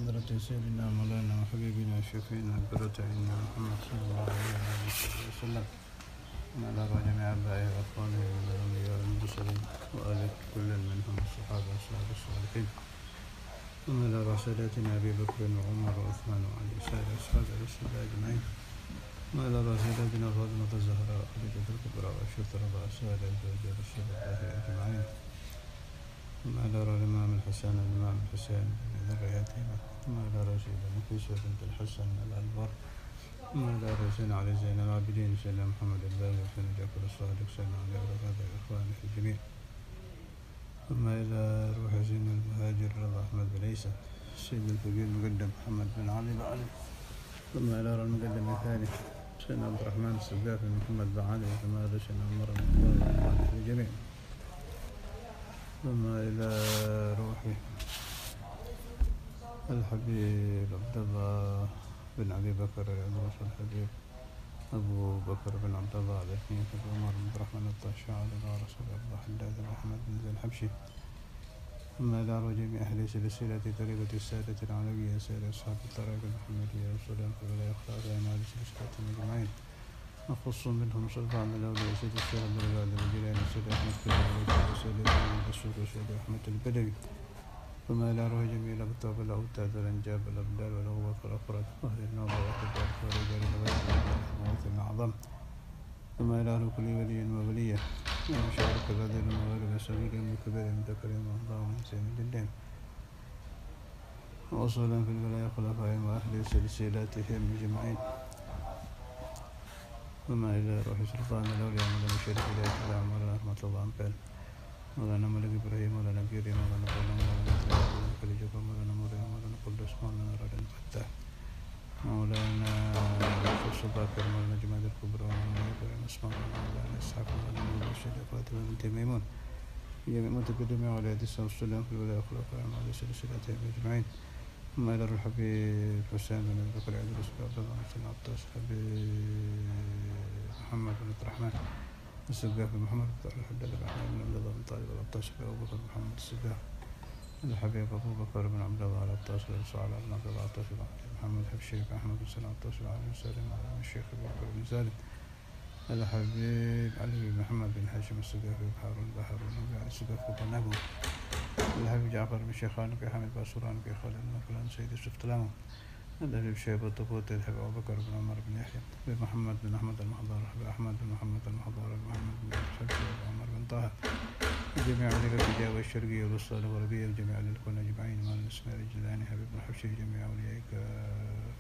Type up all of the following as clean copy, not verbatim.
حضرة سيدنا مولانا وحبيبنا وشفينا قرة عيننا محمد صلى الله عليه وسلم وعلى جميع آبائه وأخوانه من الأنبياء والمرسلين وآل كل منهم الصحابة الصالحين ومن على ساداتنا أبي بكر وعمر وعثمان وعلي سائر أصحاب رسول الله أجمعين وعلى ساداتنا فاطمة الزهراء خديجة الكبرى وعائشة رضا سائر زوج رسول الله أجمعين وعلى الإمام الحسن والإمام الحسين من ذرياتهما وعلى سيدنا نفيسة بنت الحسن الأنور وعلى سيدنا علي زين العابدين سيدنا محمد الباقر سيدنا جعفر الصادق سيدنا علي وعلى إخوانه الجميع ثم إلى روح سيدنا المهاجر رضا أحمد بن عيسى سيد الفقيه المقدم محمد بن علي بعلي ثم إلى المقدم الثاني سيدنا عبد الرحمن السقافي محمد بن علي ثم إلى سيدنا عمر بن الخطاب الجميع ثم إلى روح الحبيب عبد الله بن أبي بكر العباس الحبيب أبو بكر بن عبد الله الاثنين بن عمر بن عبد الرحمن الطشاعي رسول الله حداد بن أحمد بن زين الحبشي ثم إلى جميع أهل سلسلة طريقة السادة العلوية سائر أصحاب الطريقة المحمدية والسلام في ولاية خلافة مع سلسلتهم أجمعين نخص منهم سلطان الأولياء سيد الشيخ عبد القادر الجيلاني سيد أحمد كلابي سيد محمد السوق سيد أحمد البدوي ثم إلى روح جميع الأبطاب والأوتاد والأنجاب والأبدال والأغوات والأفراد وأهل النوبة والأخبار ورجال الغيب الأعظم ثم إلى كل ولي وولية ومشارك الذين المغارب السبيل من كبير من ذكر الله من سيم الدين وأصولا في الولاية خلفائهم وأهل سلسلاتهم أجمعين ثم إلى روح سلطان الأولياء مولانا الشريف هداية الله مولانا رحمة الله أمبال مولانا ملك إبراهيم مولانا كيري مولانا قولنا مولانا مولانا خليجة مولانا مريم مولانا قدس مولانا راد الفتاح مولانا الصباكر مولانا جماد الكبرى مولانا اسماء مولانا إسحاق مولانا مولانا الشريف فاطمة بنت ميمون جميع متقدمين على السلام والسلام في الولاية خلفائهم وعلى سلسلتهم أجمعين ثم إلى الحبيب حسين بن أبي بكر عبد الله بن حسين عباس الحبيب محمد بن عبد الرحمن السقاف محمد بن الحداد بن أحمد بن عبد الله بن طالب العباس أبو بكر محمد السقاف الحبيب أبو بكر بن عبد الله العباس بن صالح بن عبد الله العباس بن محمد حبشي بن أحمد بن سلام العباس بن علي بن سالم بن الشيخ أبو بكر بن سالم الحبيب علي بن محمد بن هاشم السقاف بن هارون بن هارون بن السقاف بن أبو الحبيب جعفر بن شيخان بن حامد باسوران بن خالد بن فلان سيد يوسف تلامو الحبيب شيبة الطبوط الحبيب أبو بكر بن عمر بن يحيى بن محمد بن أحمد المحضار الحبيب أحمد بن محمد المحضار بن محمد بن حبشي بن عمر بن طه جميع أولياء الجاوة الشرقية والوسطى الغربية وجميع الكون أجمعين مال الإسماعيل الجيلاني حبيب بن حبشي جميع أوليائك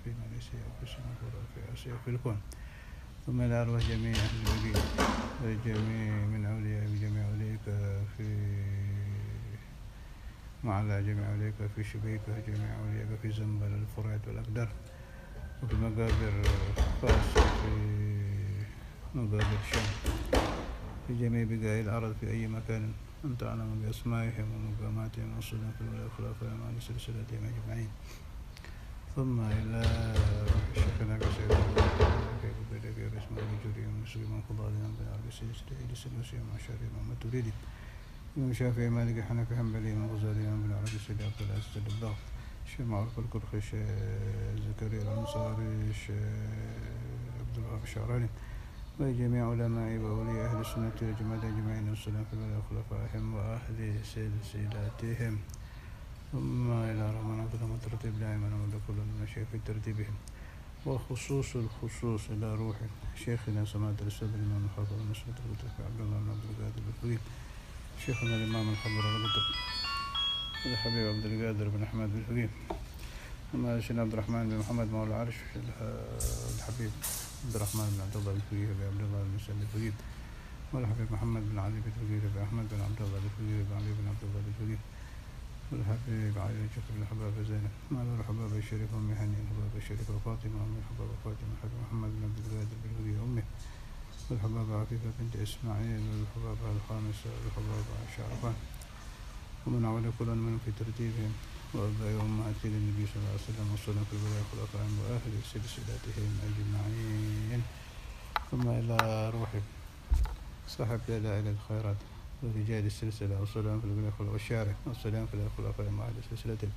في ماليزيا وفي سنغافورة وفي آسيا وفي الكون ثم إلى أرواح جميع أهل البقيع جميع من أولياء جميع أوليائك في وعلى جميع أوليائك في شبيكة جميع أوليائك في زنبل الفرات والأقدار وفي مقابر فاس وفي مقابر شام في جميع بقاع الأرض في أي مكان أنت أعلم بأسمائهم ومقاماتهم وصلهم في الولاية خلفائهم وعلى سلسلتهم أجمعين ثم إلى روح شيخنا سيدنا كيف بدك يا بسم الله جوري من سوء من فضالنا بن عربي سلسلة إلى سلسلة مع شاري محمد تريدي من شافعي مالك حنفي حنبلي من غزالي من بن عربي سيدي عبد العزيز الضغط شيخ معروف الكرخي شيخ زكريا الأنصاري شيخ عبد الوهاب الشعراني وجميع علماء وأولياء أهل السنة والجماعة أجمعين والسلام في الولاية خلفائهم وأهل سلسلتهم ثم إلى رحمنا كلهم الترتيب دائما وذكر لنا شيخ في ترتيبهم وخصوص الخصوص إلى روح شيخنا سماحة الأستاذ الإمام الحافظ النصرة الفتح عبد الله بن عبد القادر بالفقيه شيخنا الإمام الحضر القطب الحبيب عبد القادر بن أحمد بالفقيه أما سيدنا عبد الرحمن بن محمد مولى العرش الحبيب عبد الرحمن بن عبد الله بالفقيه أبي عبد الله بن سعد بالفقيه والحبيب محمد بن علي بالفقيه أبي أحمد بن عبد الله بالفقيه أبي علي بن عبد الله بالفقيه والحبيب علي الشيخ بن الحباب زينب مال الحباب الشريف أمي حنين الحباب الشريف وفاطمة أمي الحباب فاطمة الحبيب محمد بن عبد القادر بالفقيه أمي والحباب عفيفة بنت إسماعيل والحباب الخامسة والحباب شعرفان ومن عول كل منهم في ترتيبهم وأبائهم أمهات النبي صلى الله عليه وسلم والسلام في الولاية خلفائهم وأهل سلسلتهم أجمعين ثم إلى روح صاحب دلائل الخيرات ورجال السلسلة والسلام في الولاية والشارع والسلام في الخلفاء مع سلسلتهم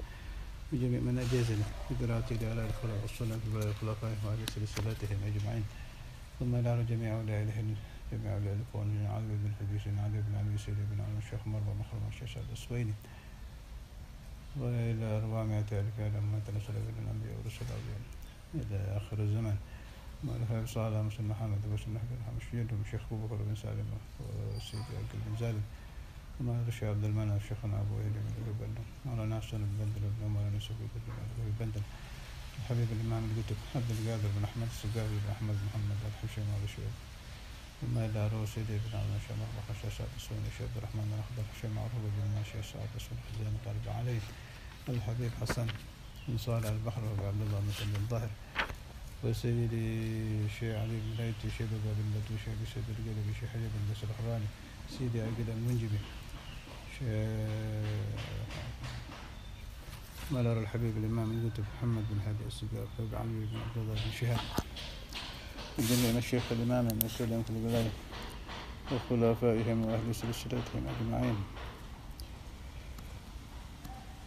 بجميع من أجازنا بقراءته على الخلق والسنة ببلاد الخلفاء وعلى سلسلتهم أجمعين ثم إلى جميع أولياء الهند جميع أولياء الكون علي بن حبيس علي بن علي سيدي بن علي الشيخ مربى مخرم الشيخ سعد السويني وإلى 400 ألف آدم ما تنسل بين الأنبياء والرسل إلى آخر الزمان مؤلفة بصالة مسلم محمد وبسم محمد محمد شيدهم الشيخ أبو بكر بن سالم والسيد أكل بن سالم وما الشيخ عبد المنعم شيخنا أبو إيلي بن بندر مولانا حسن بن بندر بن مولانا يوسف بن بندر الحبيب الإمام الكتب عبد القادر بن أحمد السقاوي بن أحمد محمد الحشيم على الشيخ وما إلى روس سيدي بن عمر الشيخ مربخ الشيخ سعد السويني الشيخ عبد الرحمن الأخضر الشيخ معروف بن الشيخ سعد السويني خزانة طالب عليه الحبيب حسن بن صالح البحر وعبد الله بن سلم الظاهر وسيدي الشيخ علي بن ليثي شيخ باب البدوي شيخ بسيد القلبي شيخ حجاب بن بس الحراني سيدي عقيل المنجبي ملار الحبيب الإمام الكتب محمد بن هادي السقاف علي بن عبد الله بن شهاب وجميع مشايخ الإمام المسلم في الولاية وخلفائهم وأهل سلسلتهم أجمعين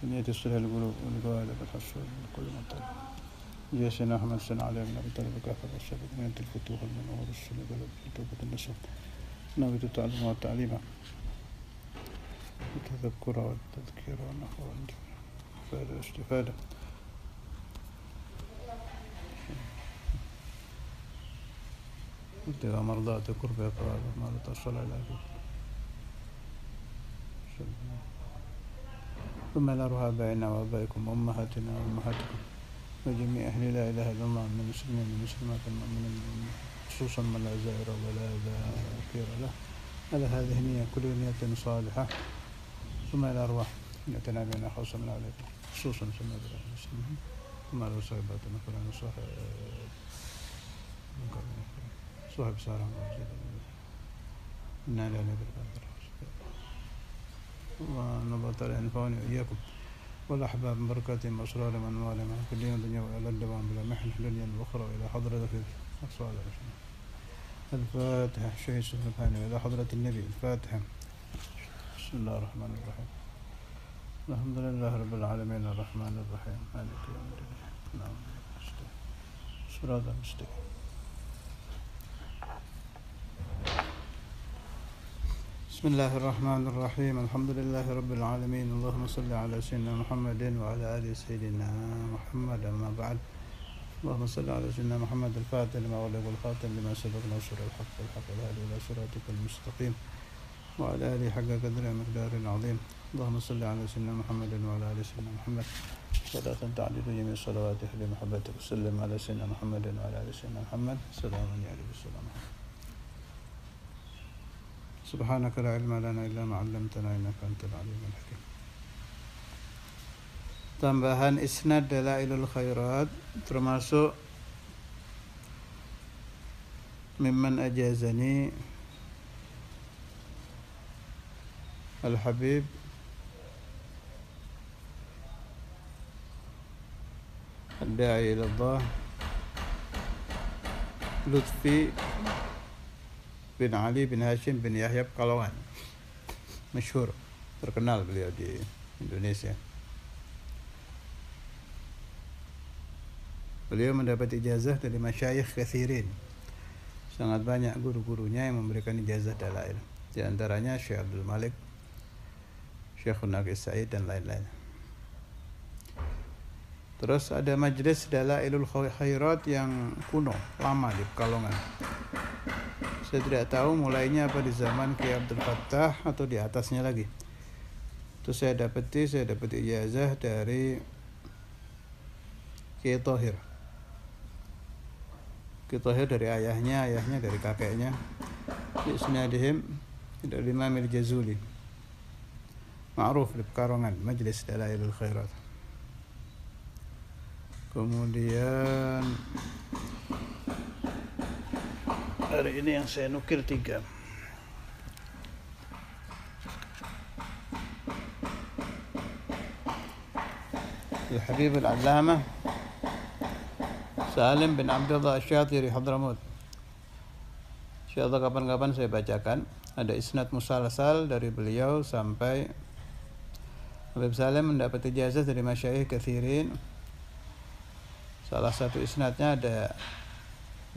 بنية الصلح القلوب والقوالب والحصول لكل مطلب جيسنا أحمد سنة علي بن أبي طالب كافر الشباب بنية الفتوح المنور الصلح القلوب توبة النسب نويت التعلم والتعليم والتذكر والتذكير والنحو والاستفادة ابتغاء مرضات قرب إقرار ما لا تصل إلى ثم إلى روح آبائنا وآبائكم وأمهاتنا وأمهاتكم وجميع أهل لا إله إلا الله من المسلمين والمسلمات المؤمنين خصوصا من لا زائر ولا ذاكر له على هذه النية كل نية صالحة ثم إلى أرواح نيتنا بين خاصة من عليكم خصوصا سمى بالله المسلمين ثم على صاحباتنا فلان صاحب سارة إنا لا ندري ونبات على أنفاني وإياكم والأحباب من بركاتهم وأسرارهم وأنوالهم في الدين والدنيا وإلى الدوام بلا محن دنيا وأخرى إلى حضرة في أصوات الفاتحة شهيد سبحانه إلى حضرة النبي الفاتحة بسم الله الرحمن الرحيم الحمد لله رب العالمين الرحمن الرحيم مالك يوم الدين نعم صراط المستقيم بسم الله الرحمن الرحيم الحمد لله رب العالمين اللهم صل على سيدنا محمد وعلى آل سيدنا محمد أما بعد اللهم صل على سيدنا محمد الفاتح لما أغلق والخاتم لما سبق نصر الحق والحق الهادي إلى صراطك المستقيم وعلى آله حق قدر مقدار عظيم اللهم صل على سيدنا محمد وعلى آل سيدنا محمد صلاة تعدل جميع الصلوات لمحبتك وسلم على سيدنا محمد وعلى آل سيدنا محمد سلاما عليه السلام سبحانك لا علم لنا إلا ما علمتنا إنك أنت العليم الحكيم. Tambahan isnad dalailul khairat termasuk mimman ajazani Al-Habib Ad-Da'i ila Allah Lutfi bin Ali bin Hashim bin Yahya Pekalongan, masyhur, terkenal beliau di Indonesia. Beliau mendapat ijazah dari masyayikh katsirin. Sangat banyak guru-gurunya yang memberikan ijazah dalail. Di antaranya Syekh Abdul Malik, Syekh Naqis Said dan lain-lain. Terus ada majelis dalailul khairat yang kuno, lama di Pekalongan. Saya tidak tahu mulainya apa di zaman Kiai Abdul Fattah atau di atasnya lagi. Terus saya dapat ijazah dari Kiai Thohir. Kiai Thohir dari ayahnya dari kakeknya. Isnadihim dari Imam Al-Jazuli. Ma'ruf di Pekalongan, Majelis Dalailul Khairat. Kemudian hari ini yang saya nukil 3. Al-Habib Al-Allamah Salim bin Abdullah Asy-Syatiri Hadramut. Insyaallah kapan-kapan saya bacakan. Ada isnad musalsal dari beliau sampai Habib Salim mendapat ijazah dari masyayikh katsirin. Salah satu isnadnya ada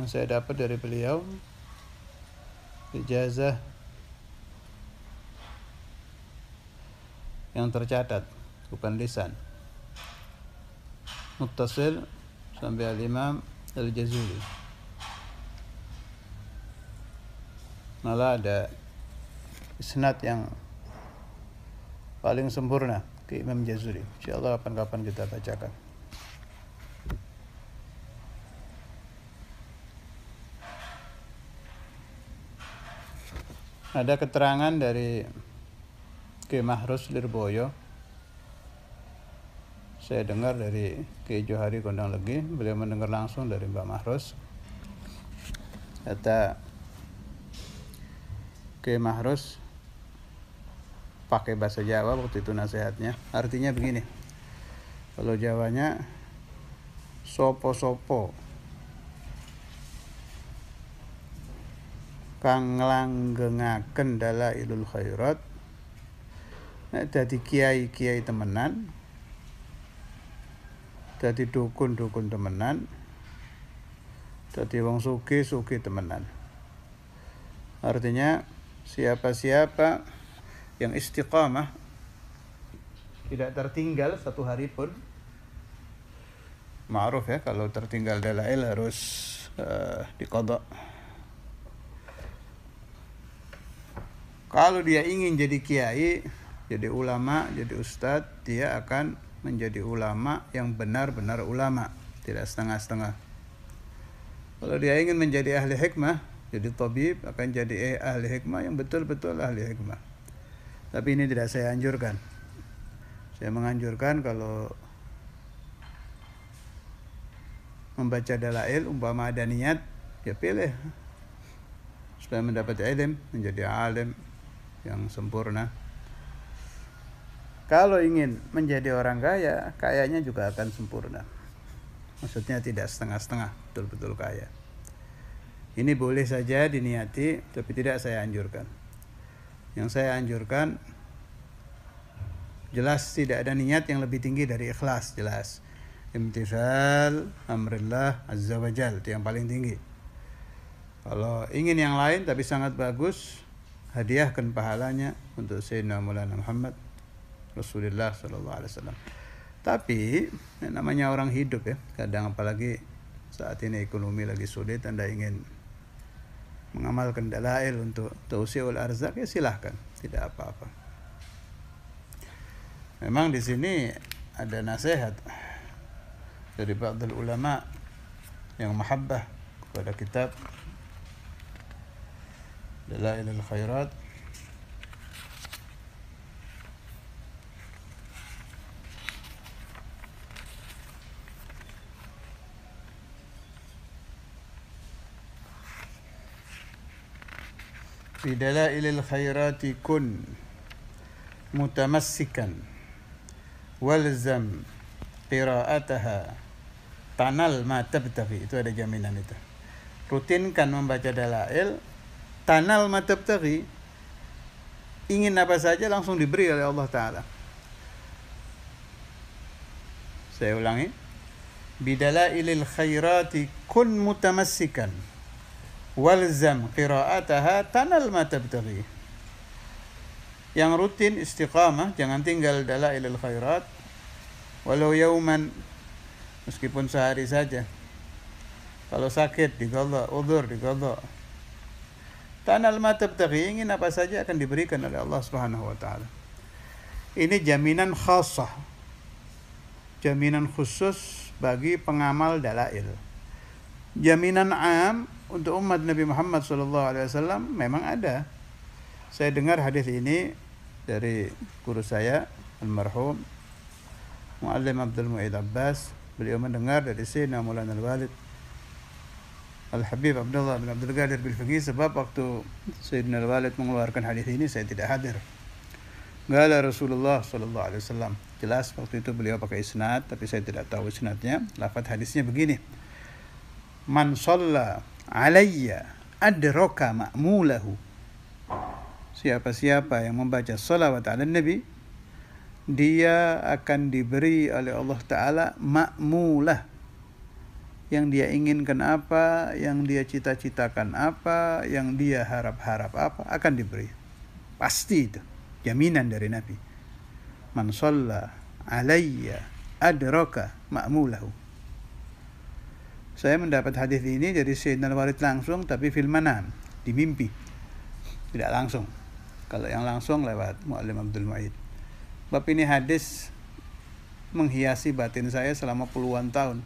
yang saya dapat dari beliau, ijazah yang tercatat, bukan lisan, muttasil sampai al-Imam Al-Jazuli. Malah ada isnad yang paling sempurna ke Imam Jazuli. Insyaallah kapan-kapan kita bacakan. Ada keterangan dari Ki Mahrus Lirboyo. Saya dengar dari Ki Johari Kondang Legi, beliau mendengar langsung dari Mbak Mahrus. Kata Ki Mahrus pakai bahasa Jawa waktu itu nasihatnya. Artinya begini. Kalau Jawanya sopo-sopo kang nglanggengaken dalailul khairat, nek dadi kiai-kiai temenan, dadi dukun-dukun temenan, dadi wong sugih-sugih temenan. Artinya siapa-siapa yang istiqamah, tidak tertinggal satu hari pun. Ma'ruf ya, kalau tertinggal dalail harus diqadha. Kalau dia ingin jadi kiai, jadi ulama, jadi ustadz, dia akan menjadi ulama yang benar-benar ulama, tidak setengah-setengah. Kalau dia ingin menjadi ahli hikmah, jadi tabib, akan jadi ahli hikmah yang betul-betul ahli hikmah. Tapi ini tidak saya anjurkan. Saya menganjurkan kalau membaca dalail, umpama ada niat, ya pilih supaya mendapat ilmu, menjadi alim yang sempurna. Kalau ingin menjadi orang kaya, kayanya juga akan sempurna. Maksudnya tidak setengah-setengah, betul-betul kaya. Ini boleh saja diniati, tapi tidak saya anjurkan. Yang saya anjurkan, jelas tidak ada niat yang lebih tinggi dari ikhlas, jelas. Imtithal amrillah azza wa jal, itu yang paling tinggi. Kalau ingin yang lain tapi sangat bagus, hadiahkan pahalanya untuk Sayyidina Maulana Muhammad Rasulullah sallallahu alaihi wasallam. Tapi namanya orang hidup ya, kadang apalagi saat ini ekonomi lagi sulit, Anda ingin mengamalkan dalail untuk tausiul arzak, ya silahkan, tidak apa-apa. Memang di sini ada nasihat dari ba'dul ulama yang mahabbah kepada kitab Dalailul Khairat. Fi dalailil khairati kun mutamassikan walzam qira'ataha tanal ma tabtaghi. Itu ada jaminan itu. Rutinkan membaca dalail, tanal ma tabtaghi, ingin apa saja langsung diberi oleh Allah Ta'ala. Saya ulangi. Bidalailil khairati kun mutamassikan walzam qira'ataha tanal ma tabtaghi. Yang rutin istiqamah, jangan tinggal dalailil khairat walau yauman, meskipun sehari saja. Kalau sakit diqadha, udzur diqadha. Tanal ma tabtaghi, ingin apa saja akan diberikan oleh Allah Subhanahu wa taala. Ini jaminan khassah, jaminan khusus bagi pengamal dalail. Jaminan am untuk umat Nabi Muhammad SAW memang ada. Saya dengar hadis ini dari guru saya almarhum Muallim Abdul Mu'id Abbas. Beliau mendengar dari Sayyidina Maulana Al-Walid Al-Habib Abdullah bin Abdul Qadir Bil-Fiqih. Sebab waktu Sayyidina Al-Walid mengeluarkan hadis ini saya tidak hadir. Qala Rasulullah SAW. Jelas waktu itu beliau pakai isnad, tapi saya tidak tahu isnadnya. Lafaz hadisnya begini: Man shalla alayya adraka ma'mulahu. Siapa-siapa yang membaca salawat ala Nabi, dia akan diberi oleh Allah Ta'ala ma'mulah. Yang dia inginkan apa, yang dia cita-citakan apa, yang dia harap-harap apa, akan diberi. Pasti itu, jaminan dari Nabi. Man shalla alayya adraka ma'mulahu. Saya mendapat hadis ini dari Sayyidina Al-Walid langsung, tapi fil manam, di mimpi. Tidak langsung. Kalau yang langsung lewat Muallim Abdul Mu'id. Bab ini hadis menghiasi batin saya selama puluhan tahun.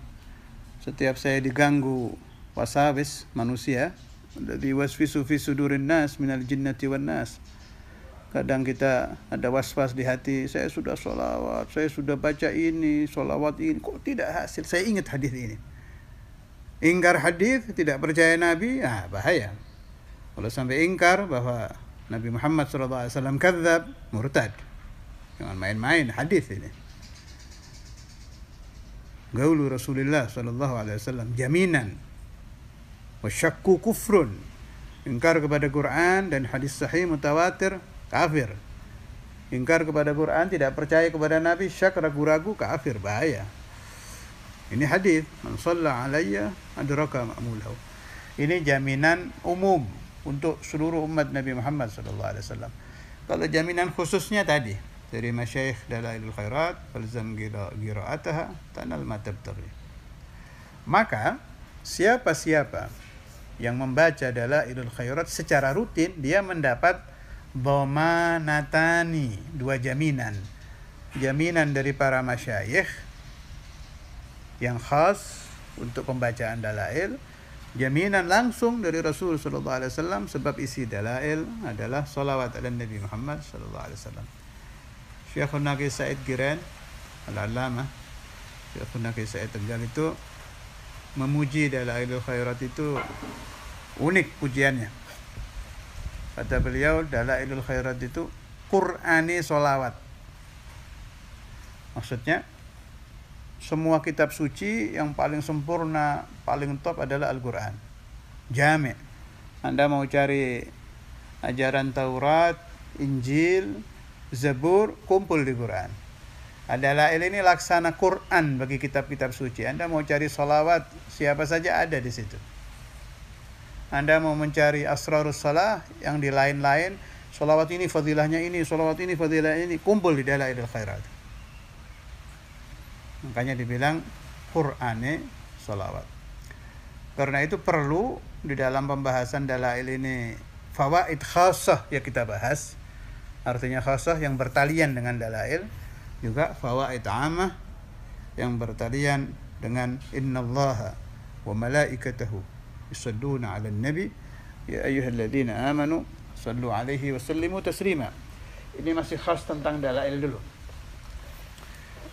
Setiap saya diganggu wasawis manusia, dari waswisu fi sudurin nas minal jinnati wan nas. Kadang kita ada was-was di hati, saya sudah sholawat, saya sudah baca ini, sholawat ini, kok tidak hasil. Saya ingat hadis ini. Ingkar hadis, tidak percaya Nabi, bahaya. Kalau sampai ingkar bahwa Nabi Muhammad SAW kadzab, murtad. Jangan main-main hadis ini. Gaulu Rasulullah SAW jaminan. Wasyakku kufrun. Ingkar kepada Quran dan hadis sahih mutawatir, kafir. Ingkar kepada Quran, tidak percaya kepada Nabi, syak, ragu-ragu, kafir, bahaya. Ini hadis, man shalla alayya adraka ma'mulahu. Ini jaminan umum untuk seluruh umat Nabi Muhammad SAW. Kalau jaminan khususnya tadi dari masyayikh Dalailul Khairat, falzam qira'ataha tanal ma tabtaghi. Maka siapa-siapa yang membaca Dalailul Khairat secara rutin, dia mendapat dhamanatani, dua jaminan. Jaminan dari para masyayikh yang khas untuk pembacaan dalail, jaminan langsung dari Rasul sallallahu alaihi wasallam, sebab isi dalail adalah salawat ala Nabi Muhammad sallallahu alaihi wasallam. Syekhul Naqi Said Giran Al-Allamah, Syekhul Naqi Said Al-Jalil itu memuji Dalailul Khairat itu unik pujiannya. Kata beliau, Dalailul Khairat itu Qur'ani sholawat. Maksudnya semua kitab suci yang paling sempurna, paling top adalah Al-Quran. Jami'. Anda mau cari ajaran Taurat, Injil, Zabur, kumpul di Quran. Dalail ini laksana Quran bagi kitab-kitab suci. Anda mau cari sholawat, siapa saja ada di situ. Anda mau mencari asrarus salah yang di lain-lain, sholawat ini fadilahnya ini, sholawat ini fadilahnya ini, kumpul di Dalailul Khairat. Makanya dibilang Qur'ane sholawat. Karena itu perlu di dalam pembahasan dalail ini fawaid khasah ya kita bahas. Artinya khasah yang bertalian dengan dalail, juga fawaid amah yang bertalian dengan innallaha wa malaikatahu yusalluna 'alan nabi ya ayyuhalladzina amanu sallu 'alaihi wa sallimu taslima. Ini masih khas tentang dalail dulu.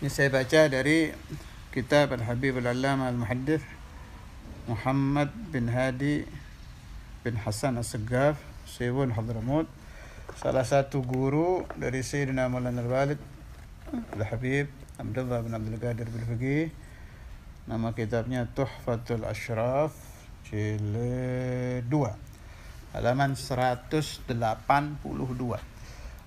Ini saya baca dari kitab Al-Habib Al-Allamah Al-Muhaddits Muhammad bin Hadi bin Hasan As-Saggaf, Sewon Hadramut, salah satu guru dari Sayyidina Maulana Al-Walid Al-Habib Abdullah bin Abdul Qadir Bil-Fiqih. Nama kitabnya Tuhfatul Ashraf, jilid 2, halaman 182.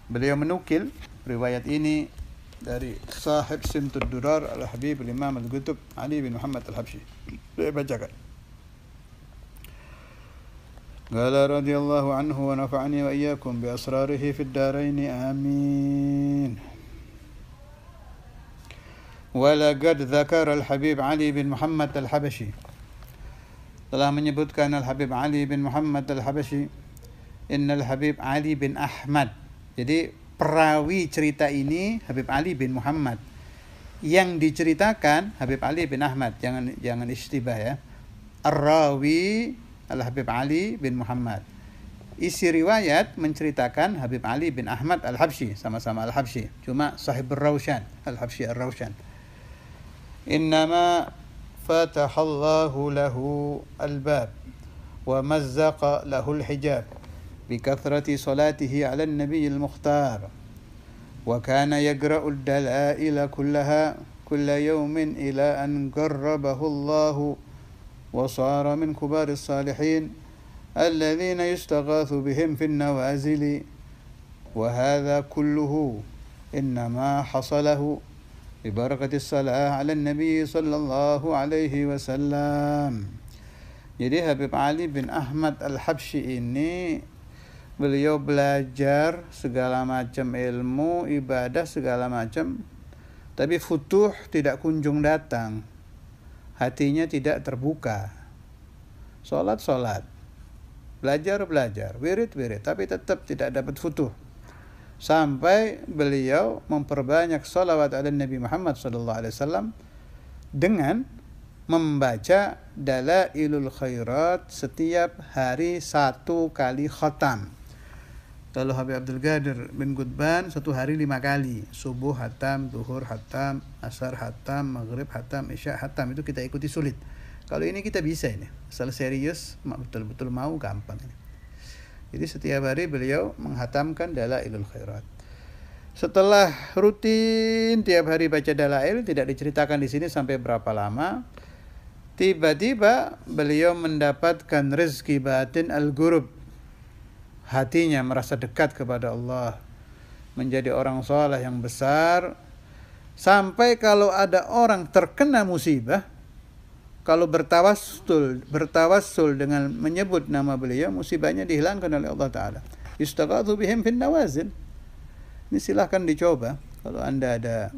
Beliau menukil riwayat ini dari sahib Simtud Durar Al-Habib Al-Imam Al-Qutb Ali bin Muhammad Al-Habsyi. Saya bacakan. Qala radhiyallahu anhu wa nafa'ani wa iyyakum bi asrarihi fid darain amin. Wa laqad dzakara Al-Habib Ali bin Muhammad Al-Habsyi, telah menyebutkan Al-Habib Ali bin Muhammad Al-Habsyi, innal Habib Ali bin Ahmad. Jadi perawi cerita ini Habib Ali bin Muhammad, yang diceritakan Habib Ali bin Ahmad, jangan istibah ya. Ar-rawi Al-Habib Ali bin Muhammad. Isi riwayat menceritakan Habib Ali bin Ahmad Al-Habsyi, sama-sama Al-Habsyi, cuma sahib Ar-Rawshan, Al-Habsyi Ar-Rawshan. Innama fatahallahu lahu al-bab wa mazzaqa lahu al-hijab بكثرة صلاته على النبي المختار وكان يقرأ الدلائل كلها كل يوم إلى أن قربه الله وصار من كبار الصالحين الذين يستغاث بهم في النوازل وهذا كله innama hasalahu bi barakatis salah ala nabi sallallahu alaihi wasallam. Jadi Habib Ali bin Ahmad Al-Habsyi ini beliau belajar segala macam ilmu, ibadah segala macam, tapi futuh tidak kunjung datang. Hatinya tidak terbuka. Salat, belajar, wirid, tapi tetap tidak dapat futuh. Sampai beliau memperbanyak salawat ala Nabi Muhammad SAW dengan membaca Dalailul Khairat setiap hari 1 kali khatam. Kalau Habib Abdul Qadir bin Qutban 1 hari 5 kali. Subuh hatam, duhur hatam, asar hatam, maghrib hatam, isya hatam. Itu kita ikuti sulit. Kalau ini kita bisa ini. Asal serius, betul-betul mau, gampang ini. Jadi setiap hari beliau menghatamkan Dalailul Khairat. Setelah rutin tiap hari baca Dalail, tidak diceritakan di sini sampai berapa lama. Tiba-tiba beliau mendapatkan rezeki batin al-ghurub. Hatinya merasa dekat kepada Allah, menjadi orang saleh yang besar. Sampai kalau ada orang terkena musibah, kalau bertawassul dengan menyebut nama beliau, musibahnya dihilangkan oleh Allah Ta'ala. Yustaghathu bihim fin nawazil. Ini silahkan dicoba. Kalau Anda ada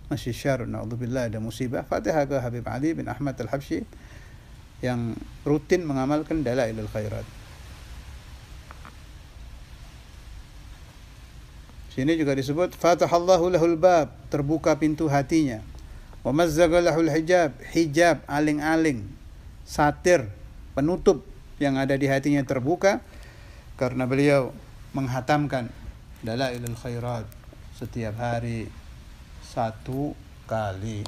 masih syar, na'udzubillah, ada musibah, Fatihah ke Habib Ali bin Ahmad Al-Habsyi yang rutin mengamalkan Dalailul Khairat. Sini juga disebut Fatahallahu lahul bab, terbuka pintu hatinya. Wa mazzaga lahul hijab, hijab, aling-aling, satir, penutup yang ada di hatinya terbuka karena beliau menghatamkan Dalailul Khairat setiap hari 1 kali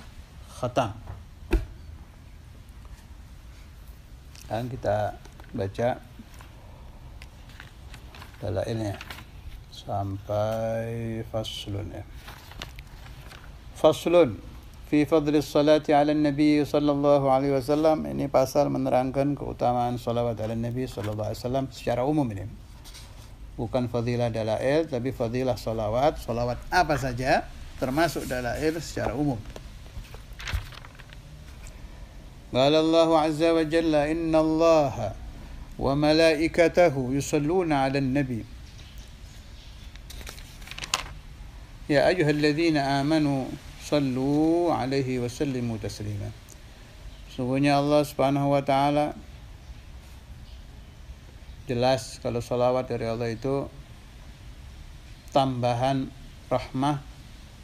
khatam. Dan kita baca dalailnya sampai faslun ya. Faslun fi fadli salati ala nabi sallallahu alaihi wasallam. Ini pasal menerangkan keutamaan salawat ala nabi sallallahu alaihi wasallam secara umum ini. Bukan fadilah dalail, tapi fadilah salawat. Salawat apa saja termasuk dalail secara umum. Qala Allah azza wa jalla inna Allah wa malaikatahu yusalluna 'alan nabi ya ayyuhalladzina amanu sallu 'alaihi wa sallimu taslima. Sungguhnya Allah Subhanahu wa taala, jelas kalau salawat dari Allah itu tambahan rahmah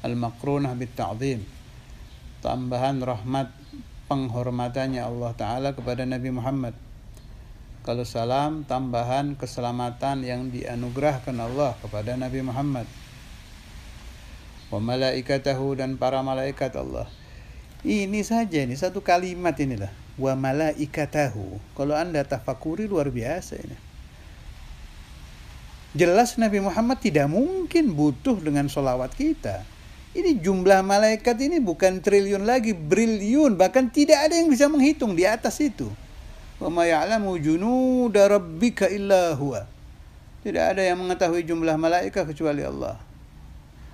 al-maqrunah bit-ta'zim, tambahan rahmat penghormatannya Allah Ta'ala kepada Nabi Muhammad. Kalau salam, tambahan keselamatan yang dianugerahkan Allah kepada Nabi Muhammad. Wa malaikatahu, dan para malaikat Allah. Ini saja, ini satu kalimat inilah. Wa malaikatahu. Kalau Anda tafakuri luar biasa ini. Jelas Nabi Muhammad tidak mungkin butuh dengan sholawat kita. Ini jumlah malaikat ini bukan triliun lagi, briliun. Bahkan tidak ada yang bisa menghitung di atas itu. Wa ma ya'lamu junuda rabbika illa huwa. Tidak ada yang mengetahui jumlah malaikat kecuali Allah.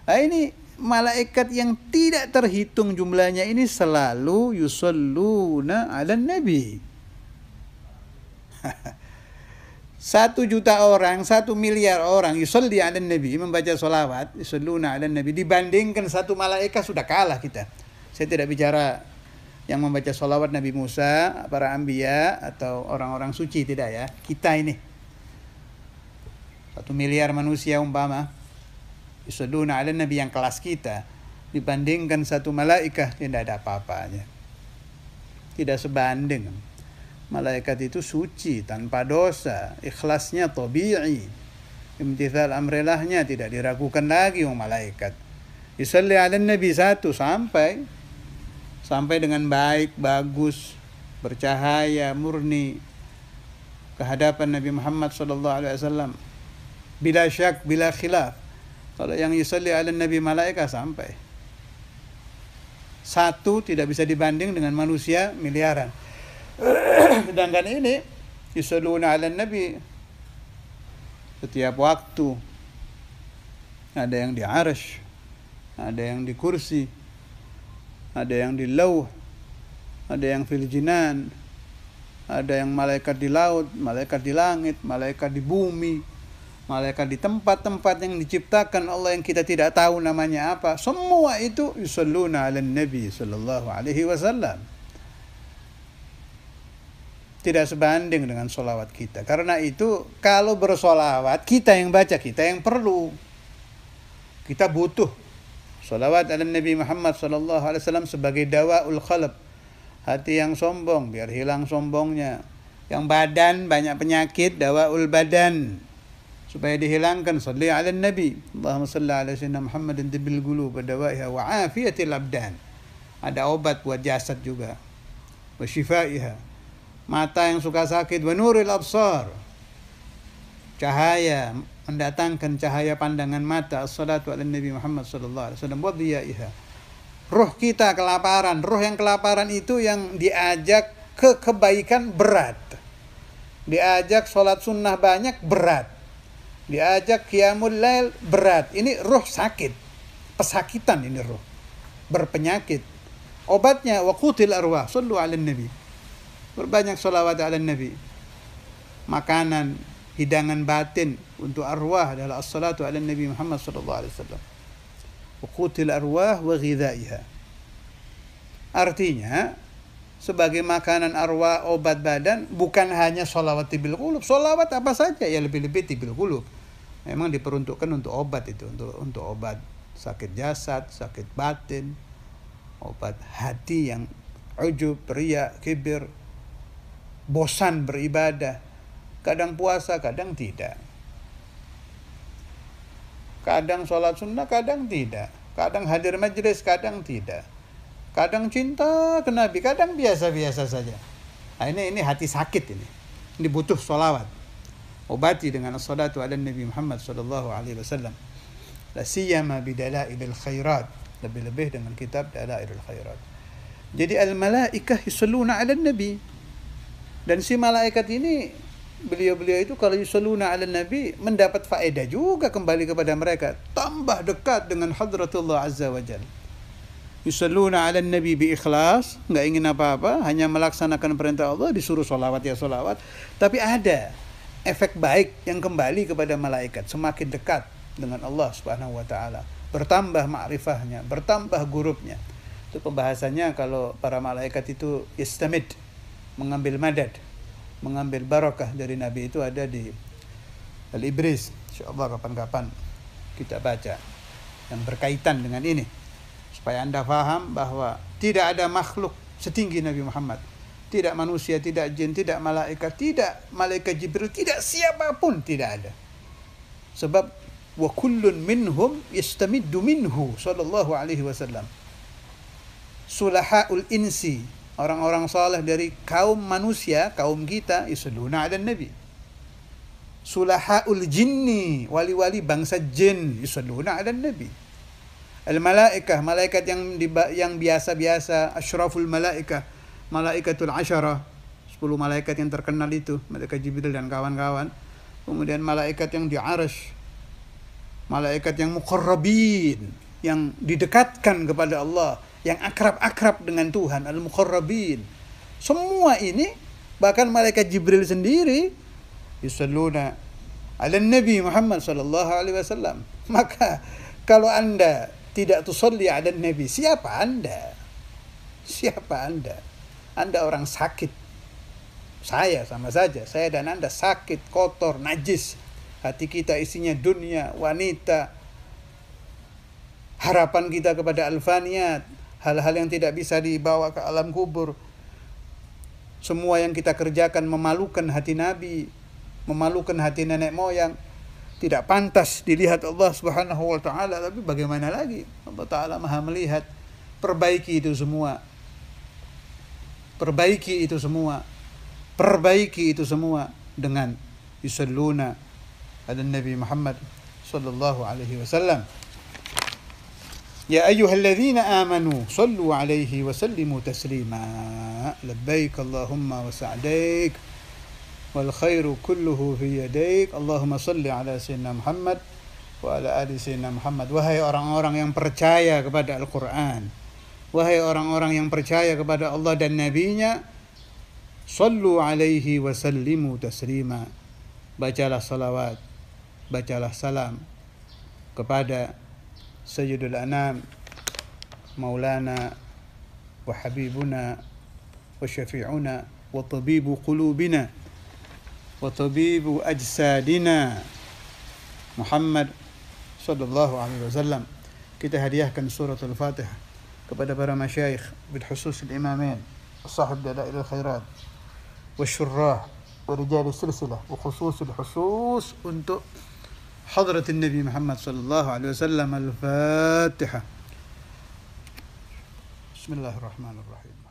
Nah, ini malaikat yang tidak terhitung jumlahnya ini selalu yusalluna 'alan nabi. 1 juta orang, 1 miliar orang yusalli 'alan nabi, membaca sholawat, yusalluna 'alan nabi, dibandingkan 1 malaikat sudah kalah kita. Saya tidak bicara yang membaca sholawat Nabi Musa, para anbiya atau orang-orang suci, tidak ya. Kita ini 1 miliar manusia umpama yusalluna 'alan nabi yang kelas kita, dibandingkan 1 malaikat, tidak ada apa-apanya. Tidak sebanding. Malaikat itu suci, tanpa dosa, ikhlasnya tabi'i, imtithal amrilahnya tidak diragukan lagi malaikat. Yusalli 'alan nabi 1 sampai dengan baik, bagus, bercahaya, murni ke hadapan Nabi Muhammad SAW. Bila syak, bila khilaf. Kalau yang yusalli 'alan nabi malaikat sampai 1 tidak bisa dibanding dengan manusia miliaran. Sedangkan ini yusalluna 'alan nabi setiap waktu. Ada yang di arsy, ada yang di kursi, ada yang di lauh, ada yang fil jinan, ada yang malaikat di laut, malaikat di langit, malaikat di bumi, malaikat di tempat-tempat yang diciptakan Allah yang kita tidak tahu namanya apa. Semua itu yusalluna 'alan nabi sallallahu alaihi wasallam. Tidak sebanding dengan solawat kita. Karena itu kalau bersolawat kita yang baca, kita yang perlu. Kita butuh solawat 'alan Nabi Muhammad sallallahu alaihi wasallam sebagai dawaul qalb. Hati yang sombong biar hilang sombongnya. Yang badan banyak penyakit, dawaul badan supaya dihilangkan. Shalli 'alan Nabi. Allahumma shalli 'ala sayyidina Muhammadin tibbil qulub wa dawaiha wa afiyatil abdan. Ada obat buat jasad juga. Wa shifaiha. Mata yang suka sakit, wa nuril absar, cahaya, mendatangkan cahaya pandangan mata. As-salatu ala Nabi Muhammad sallallahu alaihi wasallam wa dhiyaiha. Ruh kita kelaparan, ruh yang kelaparan itu yang diajak ke kebaikan berat. Diajak sholat sunnah banyak berat. Diajak qiyamul lail berat. Ini ruh sakit. Pesakitan ini ruh. Berpenyakit. Obatnya waqutil arwah, sallu ala Nabi. Berbanyak sholawat ala Nabi. Makanan, hidangan batin untuk arwah adalah as-salatu ala Nabi Muhammad sallallahu alaihi wasallam. Waqutil arwah wa ghidhaiha. Artinya, sebagai makanan arwah, obat badan, bukan hanya sholawat tibil qulub. Sholawat apa saja, ya lebih-lebih tibil qulub. Memang diperuntukkan untuk obat itu, untuk obat sakit jasad, sakit batin, obat hati yang ujub, riya, kibir, bosan beribadah, kadang puasa, kadang tidak, kadang sholat sunnah, kadang tidak, kadang hadir majlis, kadang tidak, kadang cinta ke Nabi, kadang biasa-biasa saja. Nah, ini hati sakit ini butuh sholawat. Obati dengan as-salatu ala Nabi Muhammad sallallahu alaihi wasallam. La siyama bidalailil khairat, lebih-lebih dengan kitab Dalailul Khairat. Jadi al-malaikah yusalluna ala Nabi. Dan si malaikat ini, beliau-beliau itu kalau yusalluna 'alan nabi mendapat faedah juga kembali kepada mereka, tambah dekat dengan hadratullah azza wajalla. Yusalluna 'alan nabi bi ikhlas, enggak ingin apa-apa, hanya melaksanakan perintah Allah, disuruh sholawat ya sholawat, tapi ada efek baik yang kembali kepada malaikat, semakin dekat dengan Allah Subhanahu wa taala, bertambah ma'rifahnya, bertambah gurubnya. Itu pembahasannya kalau para malaikat itu istamid, mengambil madad, mengambil barakah dari Nabi, itu ada di Al-Ibris. Insyaallah kapan-kapan kita baca yang berkaitan dengan ini supaya Anda faham bahwa tidak ada makhluk setinggi Nabi Muhammad. Tidak manusia, tidak jin, tidak malaikat Jibril, tidak siapapun, tidak ada. Sebab wa kullun minhum yastamiddu minhu sallallahu alaihi wasallam. Sulahaul insi, orang-orang saleh dari kaum manusia, kaum kita, yusalluna 'alan nabi. Sulahaul jinni, wali-wali bangsa jin, yusalluna 'alan nabi. Al-malaikah, malaikat yang biasa-biasa, asyraful malaikah, malaikatul asyarah, 10 malaikat yang terkenal itu, malaikat Jibril dan kawan-kawan. Kemudian malaikat yang di arsy, malaikat yang muqarrabin, yang didekatkan kepada Allah, yang akrab-akrab dengan Tuhan, al-muqarrabin. Semua ini, bahkan malaikat Jibril sendiri, yusalluna 'alan Nabi Muhammad sallallahu alaihi wasallam. Maka kalau Anda tidak tusalli 'alan Nabi, siapa Anda? Siapa Anda? Anda orang sakit. Saya sama saja, saya dan Anda sakit, kotor, najis. Hati kita isinya dunia, wanita. Harapan kita kepada al-faniyat, hal-hal yang tidak bisa dibawa ke alam kubur. Semua yang kita kerjakan memalukan hati Nabi, memalukan hati nenek moyang. Tidak pantas dilihat Allah Subhanahu wa taala, tapi bagaimana lagi? Allah taala Maha melihat. Perbaiki itu semua. Perbaiki itu semua. Perbaiki itu semua dengan yusalluna 'alan Nabi Muhammad sallallahu alaihi wasallam. Ya ayyuhalladzina amanu sallu alaihi wa sallimu taslima. Labbaik Allahumma wa sa'daik wal khairu kulluhu fi yadaik. Allahumma salli ala sayyidina Muhammad wa ala ali sayyidina Muhammad. Wahai orang-orang yang percaya kepada Al-Quran, wahai orang-orang yang percaya kepada Allah dan Nabi-Nya, sallu alaihi wa sallimu taslima. Bacalah salawat, bacalah salam kepada Sayyidul Anam, Maulana wa Habibuna wa Syafi'una wa Tabibu Qulubina wa Tabibu Ajsadina, Muhammad sallallahu alaihi wasallam. Kita hadiahkan surat Al-Fatihah kepada para masyayikh bil khusus al-imamain sahib dalail al-khairat wa syurrah wa rijal silsilah wa khusus al-khusus untuk hadrat Nabi Muhammad sallallahu alaihi wasallam. Al-Fatihah. Bismillahirrahmanirrahim.